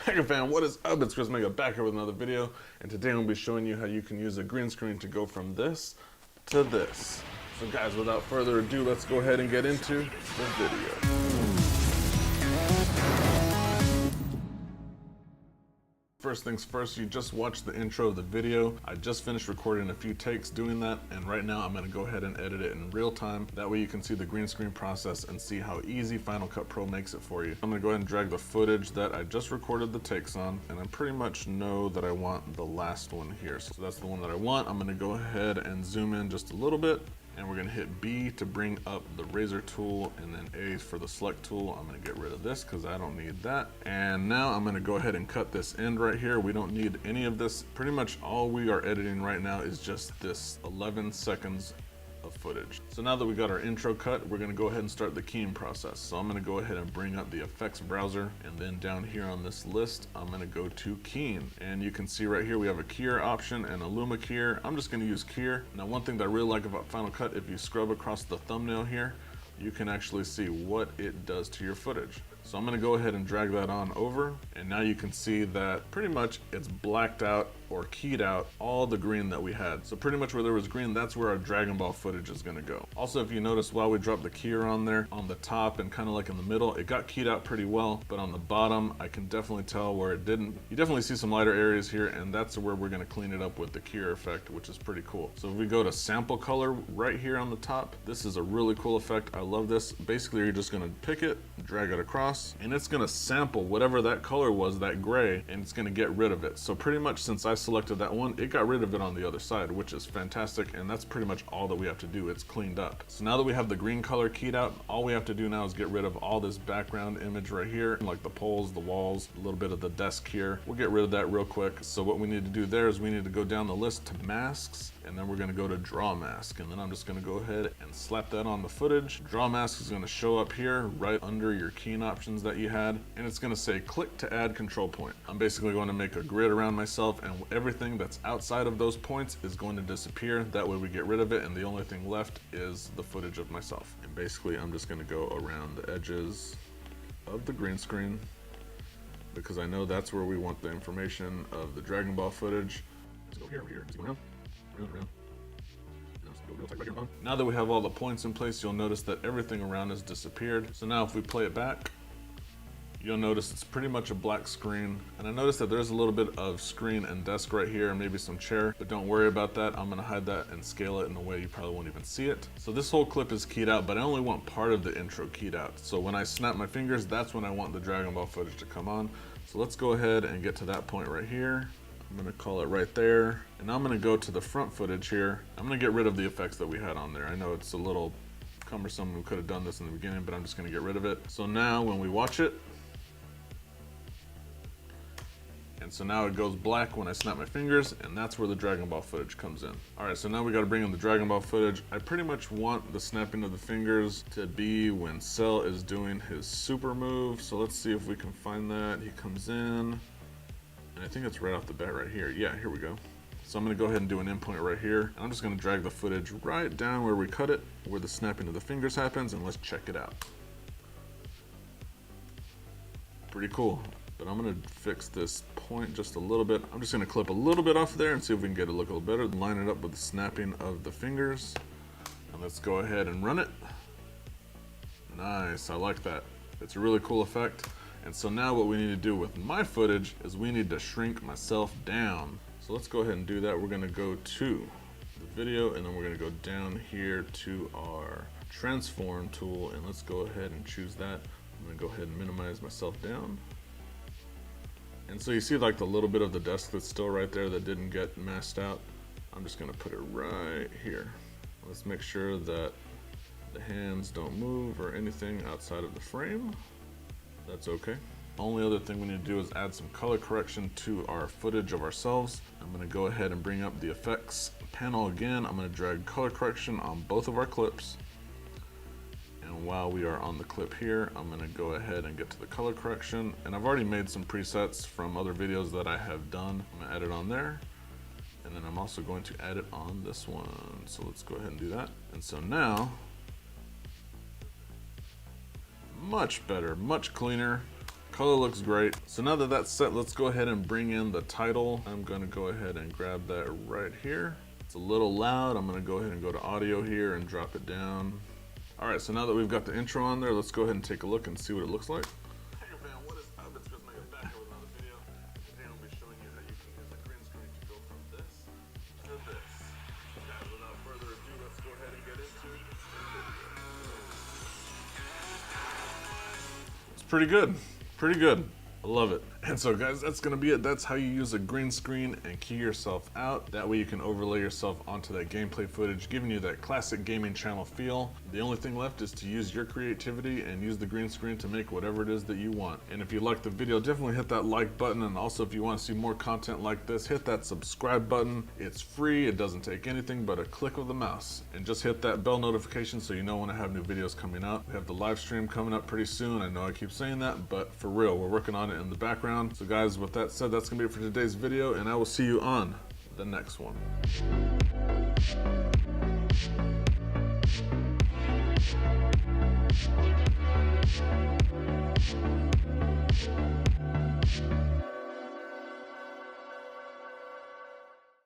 Mega fan, what is up? It's Chris Mega back here with another video, and today I'm going to be showing you how you can use a green screen to go from this to this. So guys, without further ado, let's go ahead and get into the video. First things first, you just watched the intro of the video. I just finished recording a few takes doing that, and right now I'm going to go ahead and edit it in real time. That way you can see the green screen process and see how easy Final Cut Pro makes it for you. I'm going to go ahead and drag the footage that I just recorded the takes on, and I pretty much know that I want the last one here. So that's the one that I want. I'm going to go ahead and zoom in just a little bit. And we're gonna hit B to bring up the razor tool, and then A for the select tool. I'm gonna get rid of this because I don't need that. And now I'm gonna go ahead and cut this end right here. We don't need any of this. Pretty much all we are editing right now is just this 11 seconds of footage. So now that we got our intro cut, we're gonna go ahead and start the keying process. So I'm gonna go ahead and bring up the effects browser, and then down here on this list, I'm gonna go to keying. And you can see right here, we have a keyer option and a luma keyer. I'm just gonna use keyer. Now, one thing that I really like about Final Cut, if you scrub across the thumbnail here, you can actually see what it does to your footage. So I'm gonna go ahead and drag that on over, and now you can see that pretty much it's blacked out or keyed out all the green that we had. So pretty much where there was green, that's where our Dragon Ball footage is gonna go. Also, if you notice, while we dropped the keyer on there, on the top and kind of like in the middle, it got keyed out pretty well, but on the bottom, I can definitely tell where it didn't. You definitely see some lighter areas here, and that's where we're gonna clean it up with the keyer effect, which is pretty cool. So if we go to sample color right here on the top, this is a really cool effect. I love this. Basically, you're just gonna pick it, drag it across, and it's gonna sample whatever that color was, that gray, and it's gonna get rid of it. So pretty much since I selected that one, it got rid of it on the other side, which is fantastic, and that's pretty much all that we have to do. It's cleaned up. So now that we have the green color keyed out, all we have to do now is get rid of all this background image right here, like the poles, the walls, a little bit of the desk here. We'll get rid of that real quick. So what we need to do there is we need to go down the list to masks, and then we're gonna go to draw mask, and then I'm just gonna go ahead and slap that on the footage. Draw mask is gonna show up here right under your keying options that you had, and it's gonna say click to add control point. I'm basically going to make a grid around myself, and everything that's outside of those points is going to disappear. That way we get rid of it, and the only thing left is the footage of myself. And basically I'm just gonna go around the edges of the green screen because I know that's where we want the information of the Dragon Ball footage. Let's go here, over here. Let's go around. Now that we have all the points in place, you'll notice that everything around has disappeared. So now if we play it back, you'll notice it's pretty much a black screen. And I noticed that there's a little bit of screen and desk right here and maybe some chair, but don't worry about that. I'm gonna hide that and scale it in a way you probably won't even see it. So this whole clip is keyed out, but I only want part of the intro keyed out. So when I snap my fingers, that's when I want the Dragon Ball footage to come on. So let's go ahead and get to that point right here. I'm gonna call it right there. And now I'm gonna go to the front footage here. I'm gonna get rid of the effects that we had on there. I know it's a little cumbersome. We could have done this in the beginning, but I'm just gonna get rid of it. So now when we watch it, and so now it goes black when I snap my fingers, and that's where the Dragon Ball footage comes in. All right, so now we gotta bring in the Dragon Ball footage. I pretty much want the snapping of the fingers to be when Cell is doing his super move. So let's see if we can find that. He comes in, and I think it's right off the bat right here. Yeah, here we go. So I'm gonna go ahead and do an endpoint right here. And I'm just gonna drag the footage right down where we cut it, where the snapping of the fingers happens, and let's check it out. Pretty cool. But I'm gonna fix this point just a little bit. I'm just gonna clip a little bit off there and see if we can get it look a little better. Line it up with the snapping of the fingers. And let's go ahead and run it. Nice, I like that. It's a really cool effect. And so now what we need to do with my footage is we need to shrink myself down. So let's go ahead and do that. We're gonna go to the video, and then we're gonna go down here to our transform tool, and let's go ahead and choose that. I'm gonna go ahead and minimize myself down. And so you see like the little bit of the desk that's still right there that didn't get masked out. I'm just gonna put it right here. Let's make sure that the hands don't move or anything outside of the frame. That's okay. Only other thing we need to do is add some color correction to our footage of ourselves. I'm gonna go ahead and bring up the effects panel again. I'm gonna drag color correction on both of our clips. And while we are on the clip here, I'm gonna go ahead and get to the color correction. And I've already made some presets from other videos that I have done. I'm gonna add it on there. And then I'm also going to add it on this one. So let's go ahead and do that. And so now, much better, much cleaner. Color looks great. So now that that's set, let's go ahead and bring in the title. I'm gonna go ahead and grab that right here. It's a little loud. I'm gonna go ahead and go to audio here and drop it down. All right, so now that we've got the intro on there, let's go ahead and take a look and see what it looks like. Hey man, what is up? It's Chris Mega back with another video. Today I'll be showing you how you can use the green screen to go from this to this. Guys, without further ado, let's go ahead and get into the video. It's pretty good, pretty good. I love it. And so guys, that's gonna be it. That's how you use a green screen and key yourself out. That way you can overlay yourself onto that gameplay footage, giving you that classic gaming channel feel. The only thing left is to use your creativity and use the green screen to make whatever it is that you want. And if you liked the video, definitely hit that like button. And also if you want to see more content like this, hit that subscribe button. It's free, it doesn't take anything but a click of the mouse. And just hit that bell notification so you know when I have new videos coming out. We have the live stream coming up pretty soon. I know I keep saying that, but for real, we're working on it in the background. So guys, with that said, that's gonna be it for today's video, and I will see you on the next one.